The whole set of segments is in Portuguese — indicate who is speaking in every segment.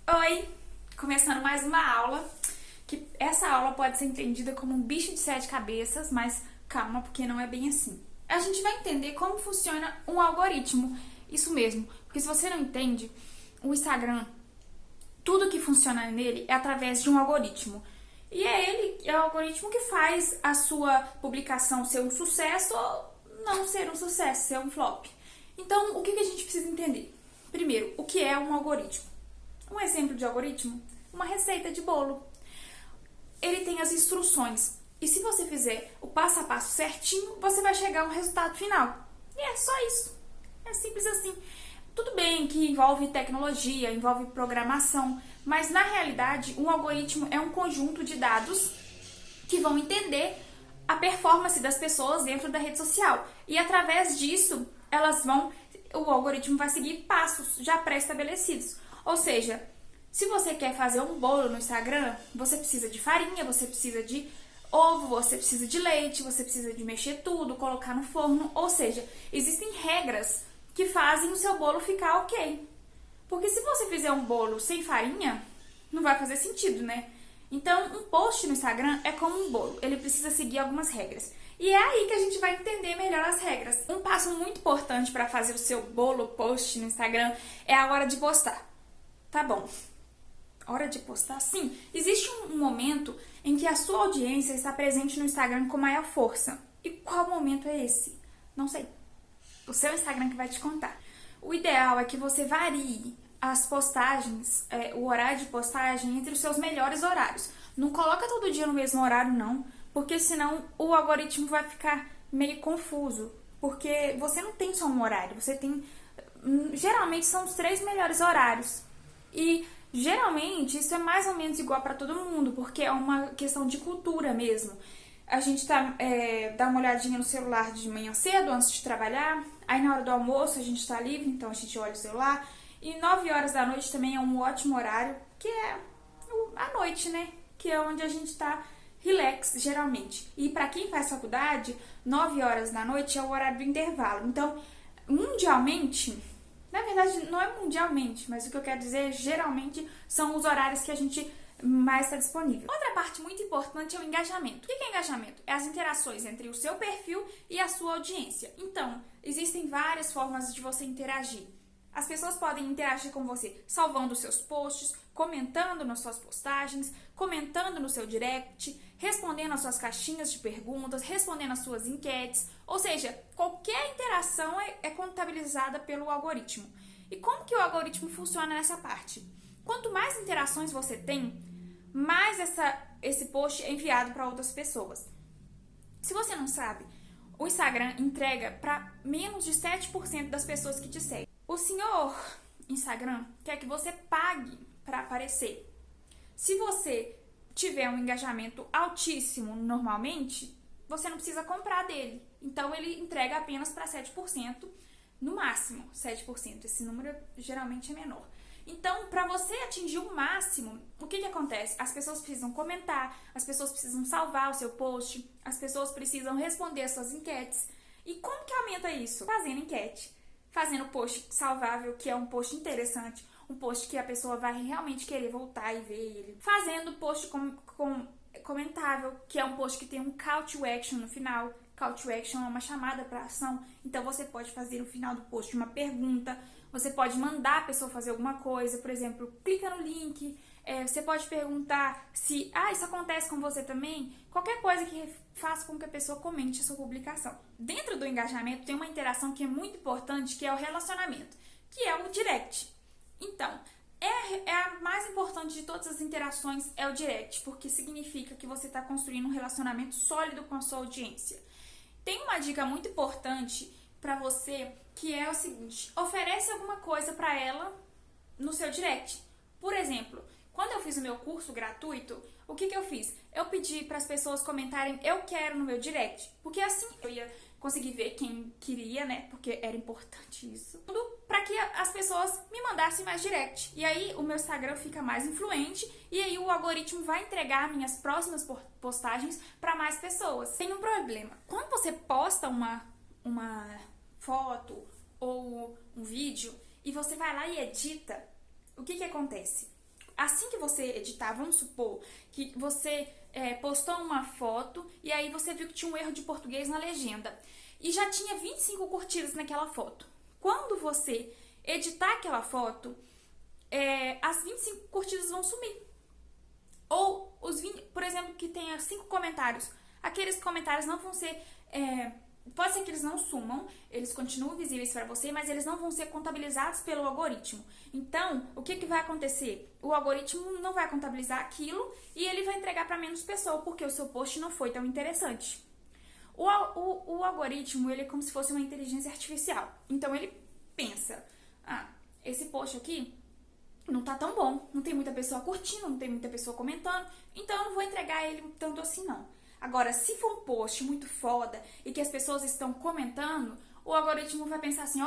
Speaker 1: Oi! Começando mais uma aula, que essa aula pode ser entendida como um bicho de sete cabeças, mas calma, porque não é bem assim. A gente vai entender como funciona um algoritmo, isso mesmo, porque se você não entende, o Instagram, tudo que funciona nele é através de um algoritmo. E é o algoritmo que faz a sua publicação ser um sucesso ou não ser um sucesso, ser um flop. Então, o que a gente precisa entender? Primeiro, o que é um algoritmo? Um exemplo de algoritmo, uma receita de bolo. Ele tem as instruções e se você fizer o passo a passo certinho, você vai chegar a um resultado final. E é só isso. É simples assim. Tudo bem que envolve tecnologia, envolve programação, mas na realidade um algoritmo é um conjunto de dados que vão entender a performance das pessoas dentro da rede social. E através disso, o algoritmo vai seguir passos já pré-estabelecidos. Ou seja, se você quer fazer um bolo no Instagram, você precisa de farinha, você precisa de ovo, você precisa de leite, você precisa de mexer tudo, colocar no forno. Ou seja, existem regras que fazem o seu bolo ficar ok. Porque se você fizer um bolo sem farinha, não vai fazer sentido, né? Então, um post no Instagram é como um bolo, ele precisa seguir algumas regras. E é aí que a gente vai entender melhor as regras. Um passo muito importante para fazer o seu bolo post no Instagram é a hora de postar. Tá bom, hora de postar? Sim, existe um momento em que a sua audiência está presente no Instagram com maior força. E qual momento é esse? Não sei. O seu Instagram que vai te contar. O ideal é que você varie as postagens, o horário de postagem entre os seus melhores horários. Não coloca todo dia no mesmo horário, não, porque senão o algoritmo vai ficar meio confuso. Porque você não tem só um horário, você tem... Geralmente são os 3 melhores horários. E geralmente isso é mais ou menos igual para todo mundo, porque é uma questão de cultura mesmo. A gente dá uma olhadinha no celular de manhã cedo, antes de trabalhar. Aí na hora do almoço a gente está livre, então a gente olha o celular. E 9 horas da noite também é um ótimo horário, que é a noite, né? Que é onde a gente está relax, geralmente. E para quem faz faculdade, 9 horas da noite é o horário do intervalo. Então, mundialmente... Na verdade, não é mundialmente, mas o que eu quero dizer é geralmente são os horários que a gente mais está disponível. Outra parte muito importante é o engajamento. O que é engajamento? É as interações entre o seu perfil e a sua audiência. Então, existem várias formas de você interagir. As pessoas podem interagir com você salvando os seus posts, comentando nas suas postagens, comentando no seu direct, respondendo às suas caixinhas de perguntas, respondendo às suas enquetes. Ou seja, qualquer interação é contabilizada pelo algoritmo. E como que o algoritmo funciona nessa parte? Quanto mais interações você tem, mais esse post é enviado para outras pessoas. Se você não sabe, o Instagram entrega para menos de 7% das pessoas que te seguem. O senhor Instagram quer que você pague para aparecer. Se você tiver um engajamento altíssimo normalmente, você não precisa comprar dele. Então, ele entrega apenas para 7%, no máximo 7%. Esse número geralmente é menor. Então, para você atingir o máximo, o que acontece? As pessoas precisam comentar, as pessoas precisam salvar o seu post, as pessoas precisam responder as suas enquetes. E como que aumenta isso? Fazendo enquete. Fazendo post salvável, que é um post interessante, um post que a pessoa vai realmente querer voltar e ver ele. Fazendo post comentável, que é um post que tem um call to action no final. Call to action é uma chamada para ação, então você pode fazer no final do post uma pergunta, você pode mandar a pessoa fazer alguma coisa, por exemplo, clica no link, você pode perguntar se isso acontece com você também, qualquer coisa que faça com que a pessoa comente a sua publicação. Dentro do engajamento tem uma interação que é muito importante, que é o relacionamento, que é o direct. Então, a mais importante de todas as interações é o direct, porque significa que você está construindo um relacionamento sólido com a sua audiência. Tem uma dica muito importante para você, que é o seguinte: oferece alguma coisa para ela no seu direct. Por exemplo, quando eu fiz o meu curso gratuito, o que eu fiz? Eu pedi para as pessoas comentarem "eu quero" no meu direct, porque assim eu ia conseguir ver quem queria, né? Porque era importante isso. Tudo para que as pessoas me mandassem mais direct. E aí o meu Instagram fica mais influente e aí o algoritmo vai entregar minhas próximas postagens para mais pessoas. Tem um problema. Quando você posta uma foto ou um vídeo e você vai lá e edita, o que acontece? Assim que você editar, vamos supor que você postou uma foto e aí você viu que tinha um erro de português na legenda e já tinha 25 curtidas naquela foto. Quando você editar aquela foto, as 25 curtidas vão sumir. Ou os 20, por exemplo, que tenha 5 comentários. Aqueles comentários não vão ser... pode ser que eles não sumam, eles continuam visíveis para você, mas eles não vão ser contabilizados pelo algoritmo. Então, o que vai acontecer? O algoritmo não vai contabilizar aquilo e ele vai entregar para menos pessoas, porque o seu post não foi tão interessante. O algoritmo, ele é como se fosse uma inteligência artificial. Então, ele pensa, esse post aqui não tá tão bom, não tem muita pessoa curtindo, não tem muita pessoa comentando, então eu não vou entregar ele tanto assim não. Agora, se for um post muito foda e que as pessoas estão comentando, o algoritmo vai pensar assim,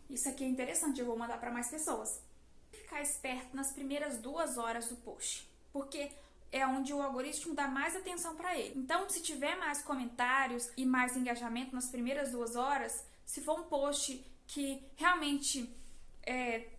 Speaker 1: isso aqui é interessante, eu vou mandar para mais pessoas. Ficar esperto nas primeiras 2 horas do post, porque é onde o algoritmo dá mais atenção para ele. Então, se tiver mais comentários e mais engajamento nas primeiras 2 horas, se for um post que realmente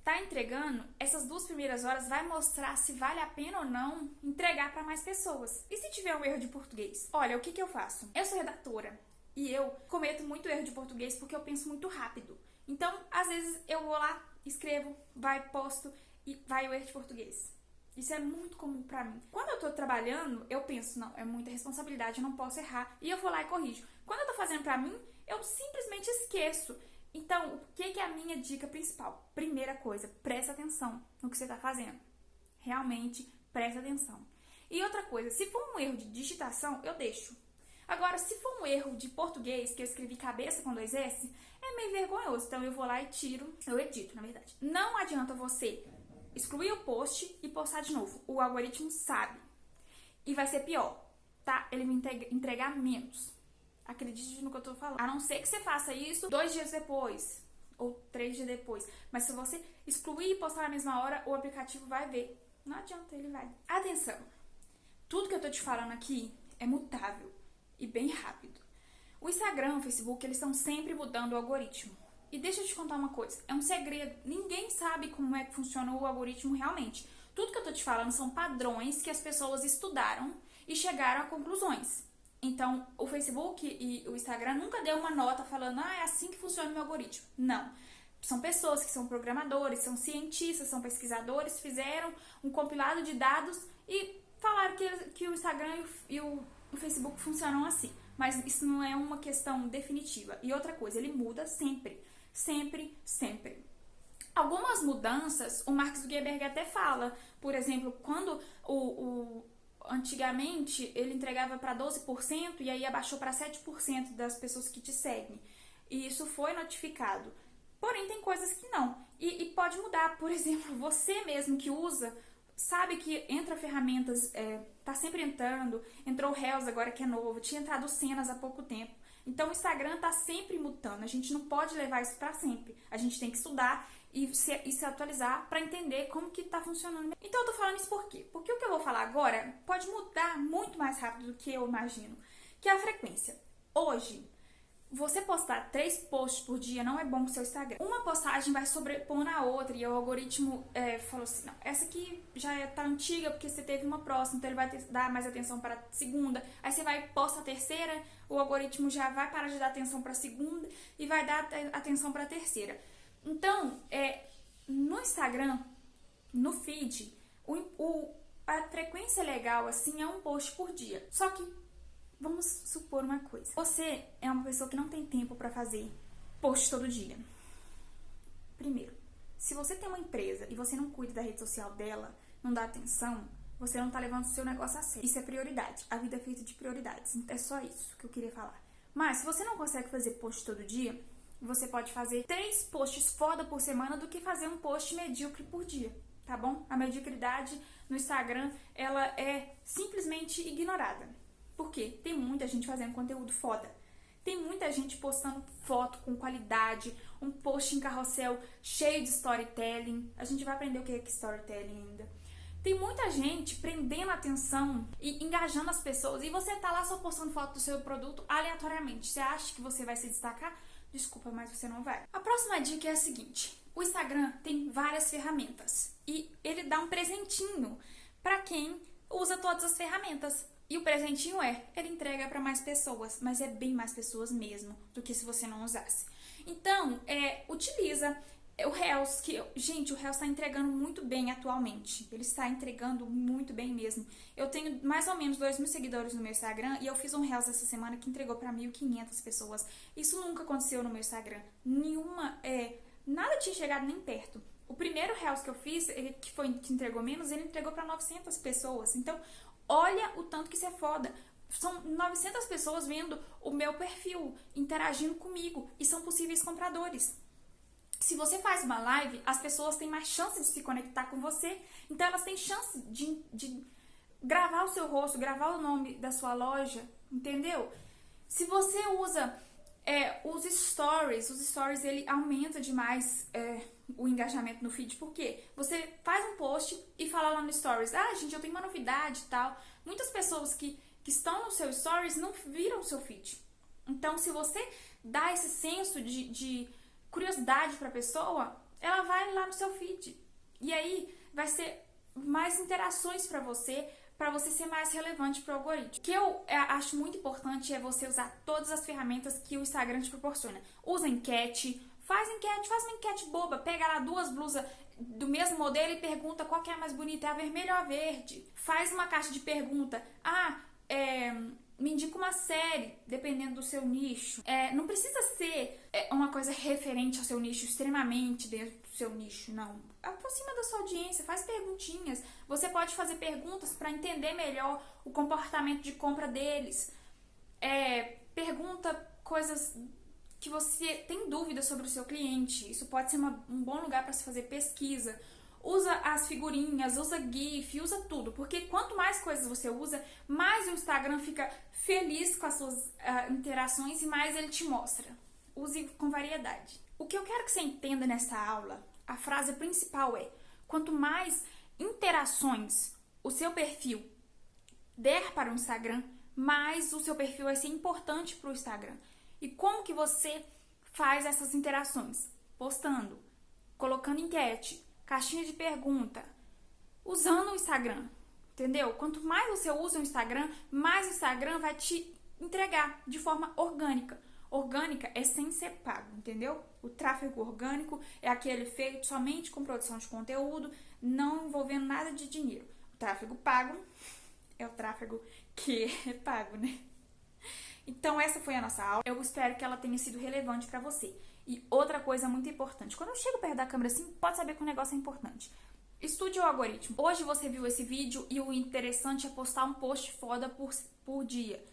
Speaker 1: tá entregando, essas 2 primeiras horas vai mostrar se vale a pena ou não entregar para mais pessoas. E se tiver um erro de português? Olha, o que eu faço? Eu sou redatora e eu cometo muito erro de português porque eu penso muito rápido. Então, às vezes, eu vou lá, escrevo, posto e vai o erro de português. Isso é muito comum pra mim. Quando eu tô trabalhando, eu penso, não, é muita responsabilidade, eu não posso errar. E eu vou lá e corrijo. Quando eu tô fazendo pra mim, eu simplesmente esqueço. Então, o que é a minha dica principal? Primeira coisa, presta atenção no que você tá fazendo. Realmente, presta atenção. E outra coisa, se for um erro de digitação, eu deixo. Agora, se for um erro de português, que eu escrevi cabeça com 2 S, é meio vergonhoso. Então, eu vou lá e tiro, eu edito, na verdade. Não adianta você excluir o post e postar de novo. O algoritmo sabe. E vai ser pior, tá? Ele vai entregar menos. Acredite no que eu tô falando. A não ser que você faça isso 2 dias depois, ou 3 dias depois. Mas se você excluir e postar na mesma hora, o aplicativo vai ver. Não adianta, ele vai. Atenção! Tudo que eu tô te falando aqui é mutável e bem rápido. O Instagram, o Facebook, eles estão sempre mudando o algoritmo. E deixa eu te contar uma coisa, é um segredo, ninguém sabe como é que funciona o algoritmo realmente. Tudo que eu tô te falando são padrões que as pessoas estudaram e chegaram a conclusões. Então, o Facebook e o Instagram nunca deu uma nota falando, é assim que funciona o meu algoritmo. Não. São pessoas que são programadores, são cientistas, são pesquisadores, fizeram um compilado de dados e falaram que o Instagram e o Facebook funcionam assim. Mas isso não é uma questão definitiva. E outra coisa, ele muda sempre. Sempre, sempre. Algumas mudanças, o Mark Zuckerberg até fala. Por exemplo, quando antigamente ele entregava para 12% e aí abaixou para 7% das pessoas que te seguem. E isso foi notificado. Porém, tem coisas que não. E pode mudar. Por exemplo, você mesmo que usa, sabe que entra ferramentas, tá sempre entrando, entrou o Reels agora que é novo, tinha entrado cenas há pouco tempo. Então o Instagram tá sempre mutando, a gente não pode levar isso para sempre. A gente tem que estudar e se atualizar para entender como que tá funcionando. Então eu tô falando isso por quê? Porque o que eu vou falar agora pode mudar muito mais rápido do que eu imagino, que é a frequência. Hoje, você postar 3 posts por dia não é bom pro seu Instagram. Uma postagem vai sobrepor na outra e o algoritmo falou assim, não, essa aqui já tá antiga porque você teve uma próxima, então ele vai dar mais atenção para a segunda. Aí você vai posta a terceira, o algoritmo já vai parar de dar atenção para a segunda e vai dar atenção para a terceira. Então, no Instagram, no feed, a frequência legal assim é um post por dia. Só que vamos supor uma coisa. Você é uma pessoa que não tem tempo para fazer post todo dia. Primeiro, se você tem uma empresa e você não cuida da rede social dela, não dá atenção, você não tá levando o seu negócio a sério. Isso é prioridade. A vida é feita de prioridades. É só isso que eu queria falar. Mas se você não consegue fazer post todo dia, você pode fazer 3 posts foda por semana do que fazer um post medíocre por dia. Tá bom? A mediocridade no Instagram, ela é simplesmente ignorada. Por quê? Tem muita gente fazendo conteúdo foda. Tem muita gente postando foto com qualidade, um post em carrossel cheio de storytelling. A gente vai aprender o que é storytelling ainda. Tem muita gente prendendo a atenção e engajando as pessoas. E você tá lá só postando foto do seu produto aleatoriamente. Você acha que você vai se destacar? Desculpa, mas você não vai. A próxima dica é a seguinte. O Instagram tem várias ferramentas e ele dá um presentinho para quem usa todas as ferramentas. E o presentinho ele entrega para mais pessoas, mas é bem mais pessoas mesmo do que se você não usasse. Então, utiliza o Reels, gente, o Reels está entregando muito bem atualmente. Ele está entregando muito bem mesmo. Eu tenho mais ou menos 2.000 seguidores no meu Instagram e eu fiz um Reels essa semana que entregou para 1.500 pessoas. Isso nunca aconteceu no meu Instagram. Nada tinha chegado nem perto. O primeiro Reels que eu fiz, que entregou menos, ele entregou para 900 pessoas. Então, olha o tanto que isso é foda. São 900 pessoas vendo o meu perfil, interagindo comigo e são possíveis compradores. Se você faz uma live, as pessoas têm mais chance de se conectar com você. Então, elas têm chance de gravar o seu rosto, gravar o nome da sua loja, entendeu? Se você usa os stories ele aumenta demais o engajamento no feed, porque você faz um post e fala lá no stories, gente, eu tenho uma novidade e tal. Muitas pessoas que estão no seu stories não viram o seu feed. Então, se você dá esse senso de curiosidade para a pessoa, ela vai lá no seu feed. E aí vai ser mais interações para você ser mais relevante para o algoritmo. O que eu acho muito importante é você usar todas as ferramentas que o Instagram te proporciona. Usa enquete, faz uma enquete boba, pega lá 2 blusas do mesmo modelo e pergunta qual que é a mais bonita, é a vermelha ou a verde. Faz uma caixa de pergunta, me indica uma série, dependendo do seu nicho. Não precisa ser uma coisa referente ao seu nicho, extremamente dentro do seu nicho, não. Aproxima da sua audiência, faz perguntinhas. Você pode fazer perguntas para entender melhor o comportamento de compra deles. Pergunta coisas que você tem dúvida sobre o seu cliente. Isso pode ser um bom lugar para se fazer pesquisa. Usa as figurinhas, usa GIF, usa tudo. Porque quanto mais coisas você usa, mais o Instagram fica feliz com as suas interações e mais ele te mostra. Use com variedade. O que eu quero que você entenda nessa aula, a frase principal quanto mais interações o seu perfil der para o Instagram, mais o seu perfil vai ser importante para o Instagram. E como que você faz essas interações? Postando, colocando enquete, caixinha de pergunta, usando o Instagram, entendeu? Quanto mais você usa o Instagram, mais o Instagram vai te entregar de forma orgânica. Orgânica é sem ser pago, entendeu? O tráfego orgânico é aquele feito somente com produção de conteúdo, não envolvendo nada de dinheiro. O tráfego pago é o tráfego que é pago, né? Então, essa foi a nossa aula. Eu espero que ela tenha sido relevante pra você. E outra coisa muito importante. Quando eu chego perto da câmera assim, pode saber que o negócio é importante. Estude o algoritmo. Hoje você viu esse vídeo e o interessante é postar um post foda por dia.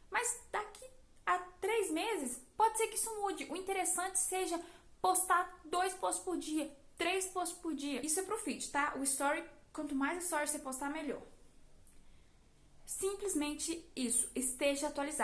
Speaker 1: Mas daqui a 3 meses, pode ser que isso mude. O interessante seja postar 2 posts por dia, 3 posts por dia. Isso é pro feed, tá? O story, quanto mais story você postar, melhor. Simplesmente isso, esteja atualizado.